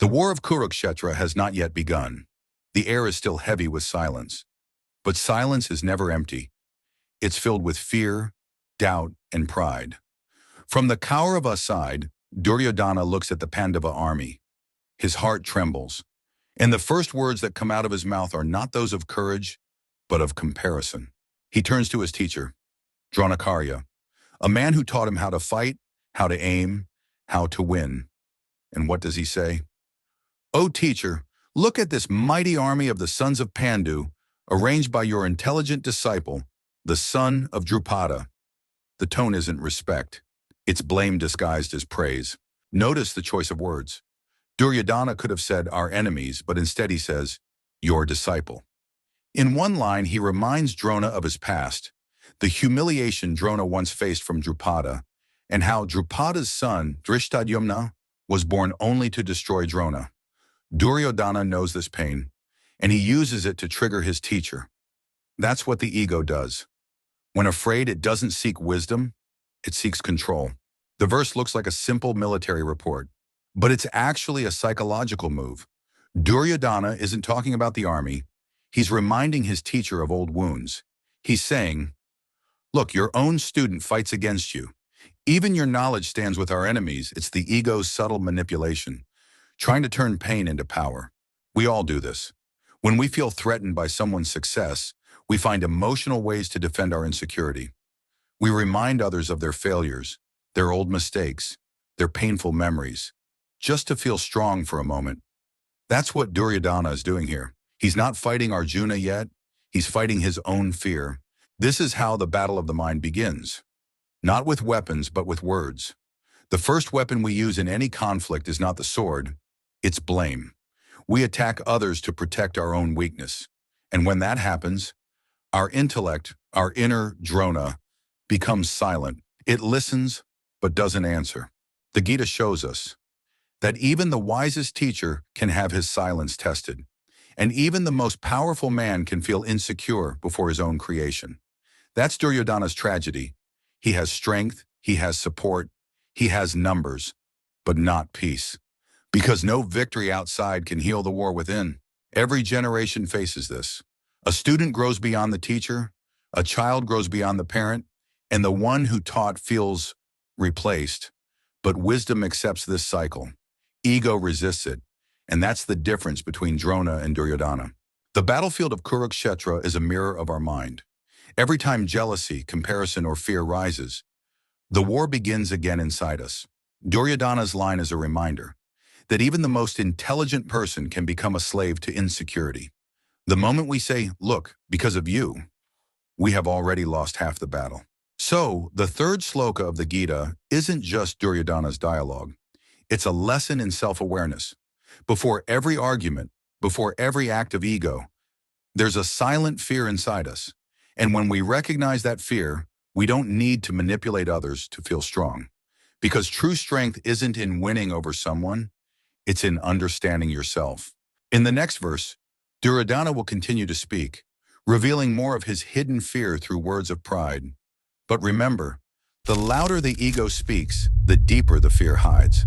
The war of Kurukshetra has not yet begun. The air is still heavy with silence. But silence is never empty. It's filled with fear, doubt, and pride. From the Kaurava side, Duryodhana looks at the Pandava army. His heart trembles, and the first words that come out of his mouth are not those of courage, but of comparison. He turns to his teacher, Dronacharya, a man who taught him how to fight, how to aim, how to win. And what does he say? "O teacher, look at this mighty army of the sons of Pandu, arranged by your intelligent disciple, the son of Drupada." The tone isn't respect. It's blame disguised as praise. Notice the choice of words. Duryodhana could have said our enemies, but instead he says, your disciple. In one line, he reminds Drona of his past, the humiliation Drona once faced from Drupada, and how Drupada's son, Drishtadyumna, was born only to destroy Drona. Duryodhana knows this pain, and he uses it to trigger his teacher. That's what the ego does. When afraid, it doesn't seek wisdom, it seeks control. The verse looks like a simple military report, but it's actually a psychological move. Duryodhana isn't talking about the army. He's reminding his teacher of old wounds. He's saying, look, your own student fights against you. Even your knowledge stands with our enemies. It's the ego's subtle manipulation, trying to turn pain into power. We all do this. When we feel threatened by someone's success, we find emotional ways to defend our insecurity. We remind others of their failures, their old mistakes, their painful memories, just to feel strong for a moment. That's what Duryodhana is doing here. He's not fighting Arjuna yet. He's fighting his own fear. This is how the battle of the mind begins. Not with weapons, but with words. The first weapon we use in any conflict is not the sword, it's blame. We attack others to protect our own weakness. And when that happens, our intellect, our inner Drona, becomes silent. It listens, but doesn't answer. The Gita shows us that even the wisest teacher can have his silence tested. And even the most powerful man can feel insecure before his own creation. That's Duryodhana's tragedy. He has strength, he has support, he has numbers, but not peace. Because no victory outside can heal the war within. Every generation faces this. A student grows beyond the teacher, a child grows beyond the parent, and the one who taught feels replaced. But wisdom accepts this cycle. Ego resists it. And that's the difference between Drona and Duryodhana. The battlefield of Kurukshetra is a mirror of our mind. Every time jealousy, comparison, or fear rises, the war begins again inside us. Duryodhana's line is a reminder that even the most intelligent person can become a slave to insecurity. The moment we say, look, because of you, we have already lost half the battle. So, the third sloka of the Gita isn't just Duryodhana's dialogue. It's a lesson in self-awareness. Before every argument, before every act of ego, there's a silent fear inside us. And when we recognize that fear, we don't need to manipulate others to feel strong. Because true strength isn't in winning over someone, it's in understanding yourself. In the next verse, Duryodhana will continue to speak, revealing more of his hidden fear through words of pride. But remember, the louder the ego speaks, the deeper the fear hides.